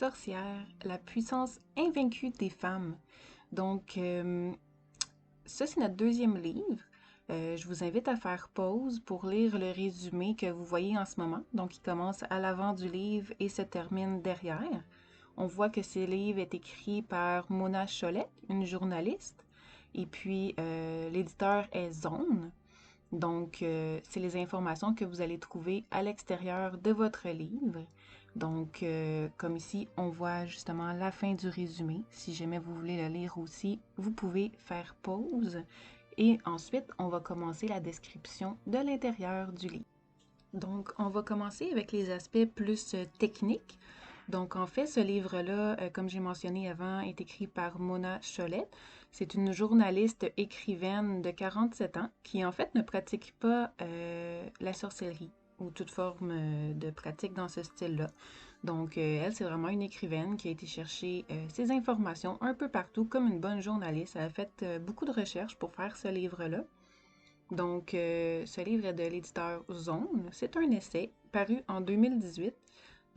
sorcières, la puissance invaincue des femmes. Donc, ça, c'est notre deuxième livre. Je vous invite à faire pause pour lire le résumé que vous voyez en ce moment. Donc, il commence à l'avant du livre et se termine derrière. On voit que ce livre est écrit par Mona Chollet, une journaliste. Et puis, l'éditeur est Zone. Donc, c'est les informations que vous allez trouver à l'extérieur de votre livre. Donc, comme ici, on voit justement la fin du résumé. Si jamais vous voulez le lire aussi, vous pouvez faire pause. Et ensuite, on va commencer la description de l'intérieur du livre. Donc, on va commencer avec les aspects plus techniques. Donc, en fait, ce livre-là, comme j'ai mentionné avant, est écrit par Mona Chollet. C'est une journaliste écrivaine de 47 ans qui, en fait, ne pratique pas la sorcellerie ou toute forme de pratique dans ce style-là. Donc, elle, c'est vraiment une écrivaine qui a été chercher ses informations un peu partout comme une bonne journaliste. Elle a fait beaucoup de recherches pour faire ce livre-là. Donc, ce livre est de l'éditeur Zone. C'est un essai paru en 2018.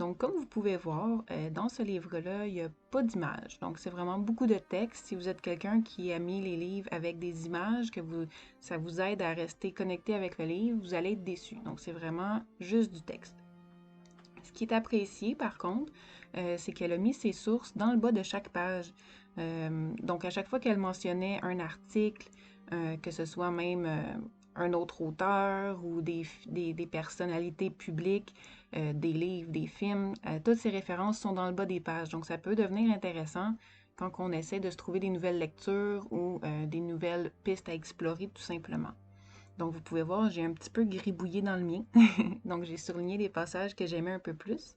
Donc, comme vous pouvez voir, dans ce livre-là, il n'y a pas d'images. Donc, c'est vraiment beaucoup de texte. Si vous êtes quelqu'un qui a mis les livres avec des images, ça vous aide à rester connecté avec le livre, vous allez être déçu. Donc, c'est vraiment juste du texte. Ce qui est apprécié, par contre, c'est qu'elle a mis ses sources dans le bas de chaque page. Donc, à chaque fois qu'elle mentionnait un article, que ce soit même un autre auteur ou des personnalités publiques, des livres, des films, toutes ces références sont dans le bas des pages. Donc, ça peut devenir intéressant quand on essaie de se trouver des nouvelles lectures ou des nouvelles pistes à explorer tout simplement. Donc, vous pouvez voir, j'ai un petit peu gribouillé dans le mien. Donc, j'ai souligné les passages que j'aimais un peu plus.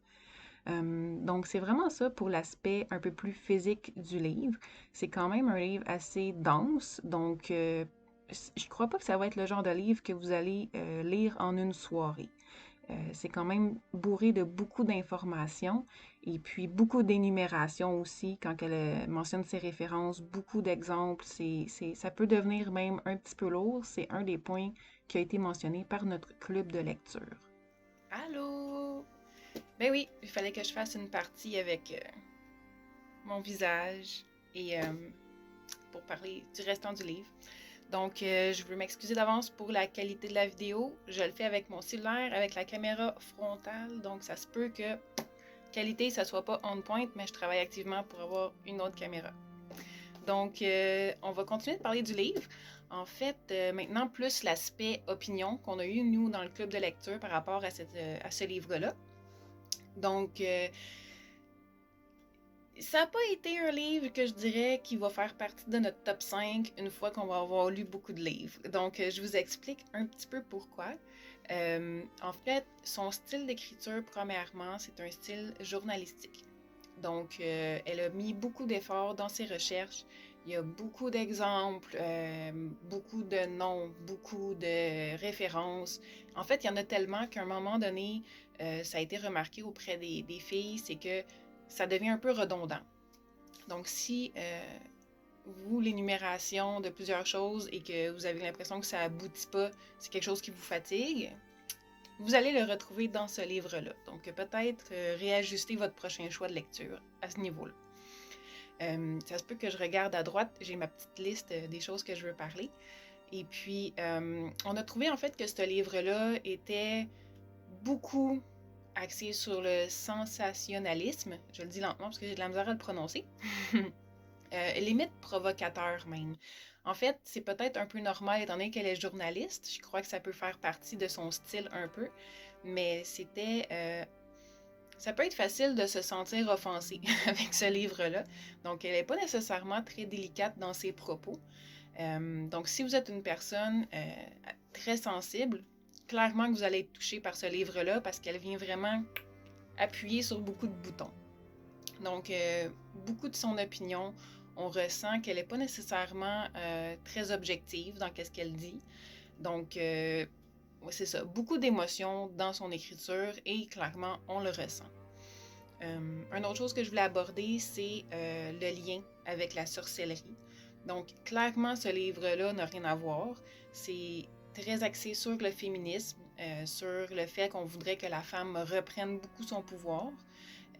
Donc, c'est vraiment ça pour l'aspect un peu plus physique du livre. C'est quand même un livre assez dense, donc je crois pas que ça va être le genre de livre que vous allez lire en une soirée. C'est quand même bourré de beaucoup d'informations et puis beaucoup d'énumérations aussi quand elle mentionne ses références, beaucoup d'exemples. Ça peut devenir même un petit peu lourd. C'est un des points qui a été mentionné par notre club de lecture. Allô? Ben oui, il fallait que je fasse une partie avec mon visage et pour parler du restant du livre. Donc, je veux m'excuser d'avance pour la qualité de la vidéo. Je le fais avec mon cellulaire, avec la caméra frontale. Donc, ça se peut que qualité, ça soit pas on point, mais je travaille activement pour avoir une autre caméra. Donc, on va continuer de parler du livre. En fait, maintenant, plus l'aspect opinion qu'on a eu, nous, dans le club de lecture par rapport à ce livre-là. Donc, ça n'a pas été un livre que je dirais qui va faire partie de notre top 5 une fois qu'on va avoir lu beaucoup de livres. Donc, je vous explique un petit peu pourquoi. En fait, son style d'écriture, premièrement, c'est un style journalistique. Donc, elle a mis beaucoup d'efforts dans ses recherches. Il y a beaucoup d'exemples, beaucoup de noms, beaucoup de références. En fait, il y en a tellement qu'à un moment donné, ça a été remarqué auprès des filles, c'est que ça devient un peu redondant. Donc, si vous, l'énumération de plusieurs choses et que vous avez l'impression que ça aboutit pas, c'est quelque chose qui vous fatigue, vous allez le retrouver dans ce livre-là. Donc, peut-être réajuster votre prochain choix de lecture à ce niveau-là. Ça se peut que je regarde à droite, j'ai ma petite liste des choses que je veux parler. Et puis, on a trouvé en fait que ce livre-là était beaucoup axé sur le sensationnalisme. Je le dis lentement parce que j'ai de la misère à le prononcer. Limite provocateur même. En fait, c'est peut-être un peu normal étant donné qu'elle est journaliste. Je crois que ça peut faire partie de son style un peu. Mais ça peut être facile de se sentir offensé avec ce livre-là. Donc, elle n'est pas nécessairement très délicate dans ses propos. Donc, si vous êtes une personne très sensible, clairement que vous allez être touché par ce livre-là parce qu'elle vient vraiment appuyer sur beaucoup de boutons. Donc, beaucoup de son opinion, on ressent qu'elle n'est pas nécessairement très objective dans ce qu'elle dit. Donc, c'est ça, beaucoup d'émotions dans son écriture et clairement, on le ressent. Une autre chose que je voulais aborder, c'est le lien avec la sorcellerie. Donc, clairement, ce livre-là n'a rien à voir. C'est très axé sur le féminisme, sur le fait qu'on voudrait que la femme reprenne beaucoup son pouvoir.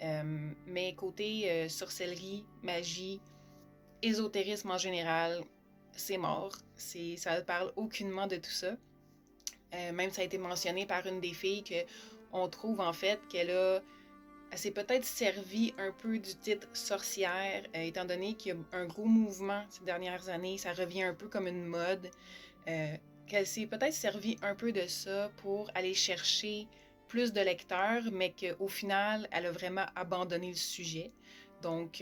Mais côté sorcellerie, magie, ésotérisme en général, c'est mort. Ça ne parle aucunement de tout ça. Même ça a été mentionné par une des filles qu'on trouve en fait elle s'est peut-être servie un peu du titre sorcière, étant donné qu'il y a un gros mouvement ces dernières années, ça revient un peu comme une mode, qu'elle s'est peut-être servie un peu de ça pour aller chercher plus de lecteurs, mais qu'au final, elle a vraiment abandonné le sujet. Donc,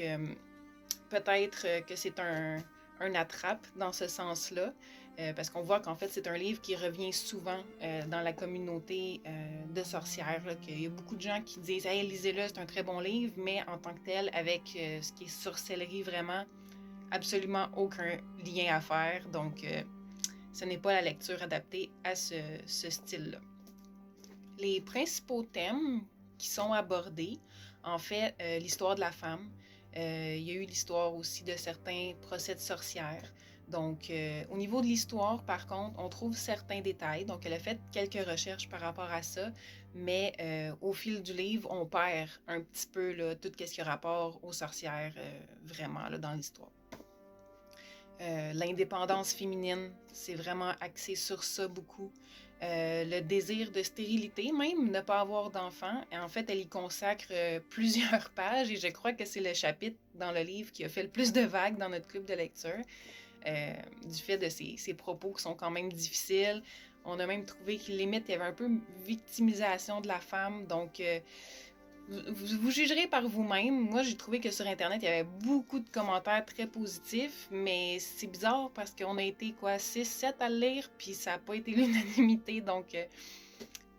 peut-être que c'est un attrape dans ce sens-là, parce qu'on voit qu'en fait, c'est un livre qui revient souvent dans la communauté de sorcières, là, qu'il y a beaucoup de gens qui disent « Hey, lisez-le, c'est un très bon livre », mais en tant que tel, avec ce qui est sorcellerie vraiment, absolument aucun lien à faire. Donc, ce n'est pas la lecture adaptée à ce style-là. Les principaux thèmes qui sont abordés, en fait, l'histoire de la femme. Il y a eu l'histoire aussi de certains procès de sorcières. Donc, au niveau de l'histoire, par contre, on trouve certains détails. Donc, elle a fait quelques recherches par rapport à ça, mais au fil du livre, on perd un petit peu là, tout ce qui a rapport aux sorcières, vraiment, là, dans l'histoire. L'indépendance féminine, c'est vraiment axé sur ça beaucoup. Le désir de stérilité, même ne pas avoir d'enfants. En fait, elle y consacre plusieurs pages et je crois que c'est le chapitre dans le livre qui a fait le plus de vagues dans notre club de lecture, du fait de ses propos qui sont quand même difficiles. On a même trouvé qu'il limite, il y avait un peu victimisation de la femme, donc vous jugerez par vous-même. Moi, j'ai trouvé que sur Internet, il y avait beaucoup de commentaires très positifs, mais c'est bizarre parce qu'on a été, 6-7 à le lire, puis ça n'a pas été l'unanimité. Donc,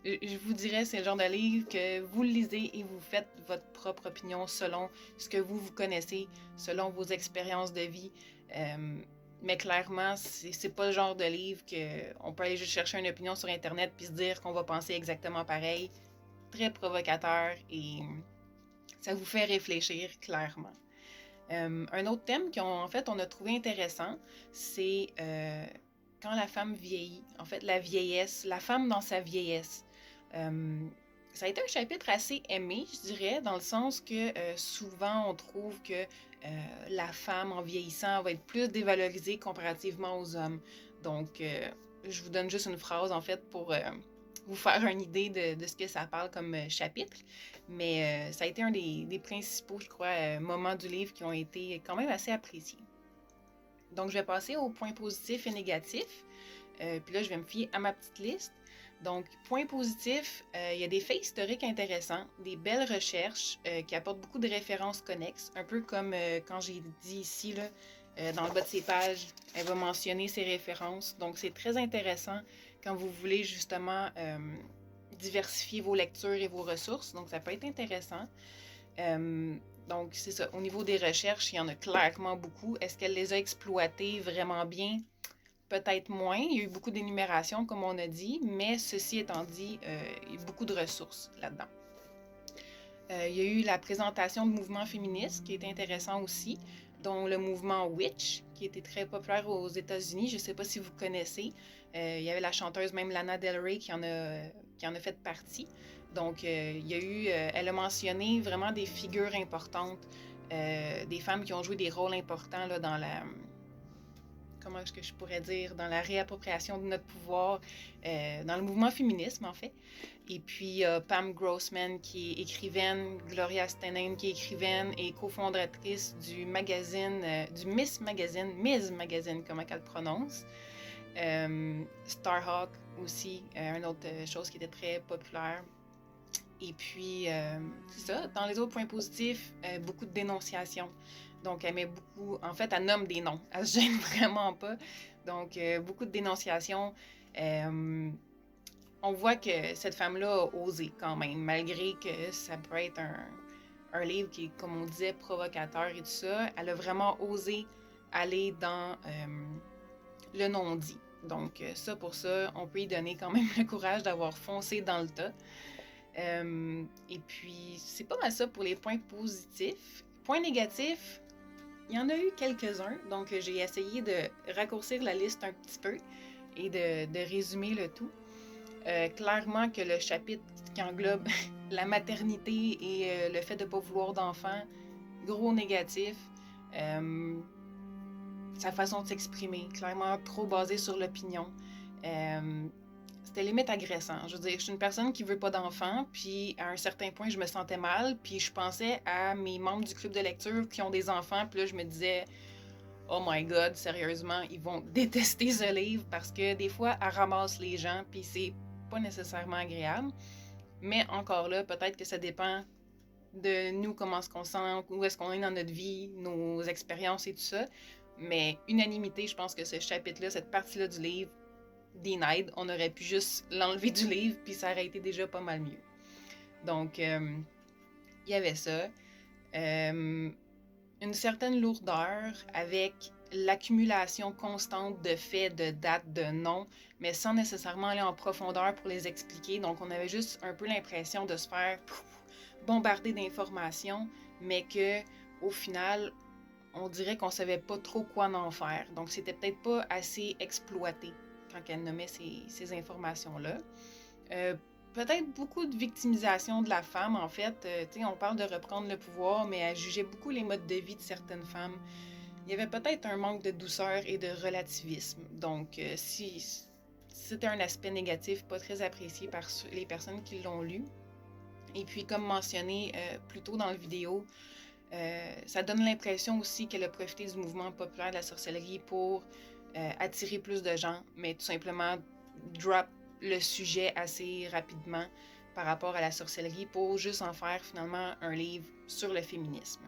je vous dirais, c'est le genre de livre que vous le lisez et vous faites votre propre opinion selon ce que vous connaissez, selon vos expériences de vie. Mais clairement, c'est pas le genre de livre qu'on peut aller juste chercher une opinion sur Internet puis se dire qu'on va penser exactement pareil. Très provocateur et ça vous fait réfléchir clairement. Un autre thème qu'on fait, on a trouvé intéressant, c'est quand la femme vieillit. En fait, la vieillesse, la femme dans sa vieillesse. Ça a été un chapitre assez aimé, je dirais, dans le sens que souvent on trouve que la femme en vieillissant va être plus dévalorisée comparativement aux hommes. Donc, je vous donne juste une phrase en fait pour vous faire une idée de ce que ça parle comme chapitre. Mais ça a été un des principaux, je crois, moments du livre qui ont été quand même assez appréciés. Donc, je vais passer aux points positifs et négatifs. Puis là, je vais me fier à ma petite liste. Donc, point positif, il y a des faits historiques intéressants, des belles recherches qui apportent beaucoup de références connexes, un peu comme quand j'ai dit ici, là, dans le bas de ces pages, elle va mentionner ses références. Donc, c'est très intéressant quand vous voulez justement diversifier vos lectures et vos ressources. Donc, ça peut être intéressant. Donc, c'est ça. Au niveau des recherches, il y en a clairement beaucoup. Est-ce qu'elle les a exploitées vraiment bien? Peut-être moins. Il y a eu beaucoup d'énumérations, comme on a dit, mais ceci étant dit, il y a beaucoup de ressources là-dedans. Il y a eu la présentation de mouvements féministes qui est intéressant aussi, dont le mouvement Witch, qui était très populaire aux États-Unis. Je ne sais pas si vous connaissez. Il y avait la chanteuse même Lana Del Rey qui en a fait partie. Donc, il y a eu, elle a mentionné vraiment des figures importantes, des femmes qui ont joué des rôles importants là, dans la... comment est-ce que je pourrais dire, dans la réappropriation de notre pouvoir, dans le mouvement féminisme, en fait. Et puis, Pam Grossman, qui est écrivaine, Gloria Steinem, qui est écrivaine et cofondatrice du magazine, du Ms. Magazine, comment qu'elle le prononce. Starhawk aussi, une autre chose qui était très populaire. Et puis, c'est ça, dans les autres points positifs, beaucoup de dénonciations. Donc, elle met beaucoup... En fait, elle nomme des noms. Elle se gêne vraiment pas. Donc, beaucoup de dénonciations. On voit que cette femme-là a osé quand même, malgré que ça peut être un livre qui est, comme on disait, provocateur et tout ça. Elle a vraiment osé aller dans le non-dit. Donc, ça pour ça, on peut y donner quand même le courage d'avoir foncé dans le tas. Et puis, c'est pas mal ça pour les points positifs. Points négatifs, il y en a eu quelques-uns, donc j'ai essayé de raccourcir la liste un petit peu et de résumer le tout. Clairement que le chapitre qui englobe la maternité et le fait de ne pas vouloir d'enfant, gros négatif. Sa façon de s'exprimer, clairement trop basée sur l'opinion. C'était limite agressant. Je veux dire, je suis une personne qui veut pas d'enfants, puis à un certain point, je me sentais mal, puis je pensais à mes membres du club de lecture qui ont des enfants, puis là, je me disais, oh my god, sérieusement, ils vont détester ce livre parce que des fois, elle ramasse les gens, puis c'est pas nécessairement agréable. Mais encore là, peut-être que ça dépend de nous, comment est-ce qu'on sent, où est-ce qu'on est dans notre vie, nos expériences et tout ça. Mais unanimité, je pense que ce chapitre-là, cette partie-là du livre, denied, on aurait pu juste l'enlever du livre, puis ça aurait été déjà pas mal mieux. Donc, il y avait ça. Une certaine lourdeur avec l'accumulation constante de faits, de dates, de noms, mais sans nécessairement aller en profondeur pour les expliquer. Donc, on avait juste un peu l'impression de se faire bombarder d'informations, mais que au final, on dirait qu'on savait pas trop quoi en faire. Donc, c'était peut-être pas assez exploité quand elle nommait ces informations-là. Peut-être beaucoup de victimisation de la femme, en fait. On parle de reprendre le pouvoir, mais elle jugeait beaucoup les modes de vie de certaines femmes. Il y avait peut-être un manque de douceur et de relativisme. Donc, si c'était un aspect négatif, pas très apprécié par les personnes qui l'ont lu. Et puis, comme mentionné plus tôt dans la vidéo, ça donne l'impression aussi qu'elle a profité du mouvement populaire de la sorcellerie pour attirer plus de gens, mais tout simplement drop le sujet assez rapidement par rapport à la sorcellerie pour juste en faire finalement un livre sur le féminisme.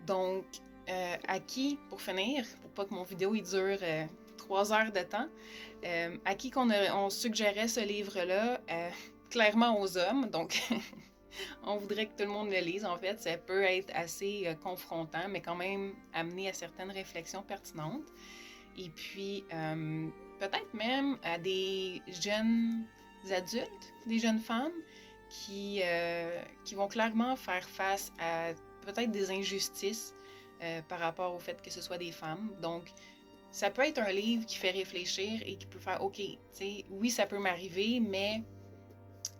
Donc, à qui, pour finir, pour pas que mon vidéo il dure 3 heures de temps, à qui on suggérait ce livre-là, clairement aux hommes, donc on voudrait que tout le monde le lise. En fait, ça peut être assez confrontant, mais quand même amener à certaines réflexions pertinentes. Et puis, peut-être même à des jeunes adultes, des jeunes femmes qui vont clairement faire face à peut-être des injustices par rapport au fait que ce soit des femmes. Donc, ça peut être un livre qui fait réfléchir et qui peut faire, OK, tu sais, oui, ça peut m'arriver, mais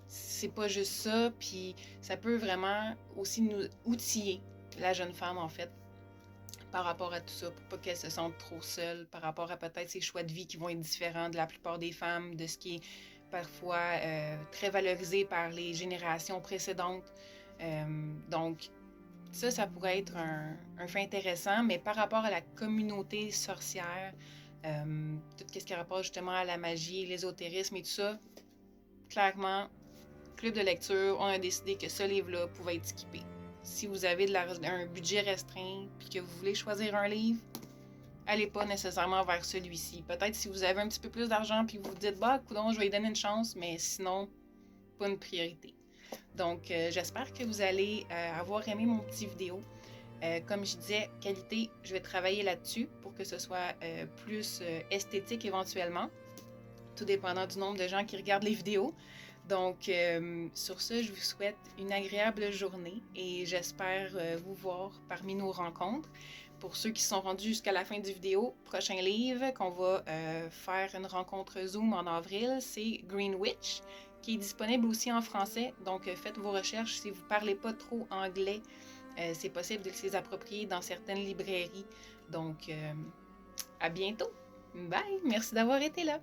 c'est pas juste ça, puis ça peut vraiment aussi nous outiller la jeune femme, en fait, par rapport à tout ça, pour pas qu'elle se sente trop seule, par rapport à peut-être ses choix de vie qui vont être différents de la plupart des femmes, de ce qui est parfois très valorisé par les générations précédentes. Donc, ça pourrait être un fait intéressant, mais par rapport à la communauté sorcière, tout ce qui rapporte justement à la magie, l'ésotérisme et tout ça, clairement, club de lecture, on a décidé que ce livre-là pouvait être skippé. Si vous avez un budget restreint et que vous voulez choisir un livre, allez pas nécessairement vers celui-ci. Peut-être si vous avez un petit peu plus d'argent puis vous vous dites, bah, coudonc, je vais lui donner une chance, mais sinon, pas une priorité. Donc, j'espère que vous allez avoir aimé mon petit vidéo. Comme je disais, qualité, je vais travailler là-dessus pour que ce soit plus esthétique éventuellement, tout dépendant du nombre de gens qui regardent les vidéos. Donc, sur ce, je vous souhaite une agréable journée et j'espère vous voir parmi nos rencontres. Pour ceux qui sont rendus jusqu'à la fin du vidéo, prochain livre qu'on va faire une rencontre Zoom en avril, c'est Green Witch, qui est disponible aussi en français. Donc, faites vos recherches. Si vous ne parlez pas trop anglais, c'est possible de les approprier dans certaines librairies. Donc, à bientôt. Bye! Merci d'avoir été là.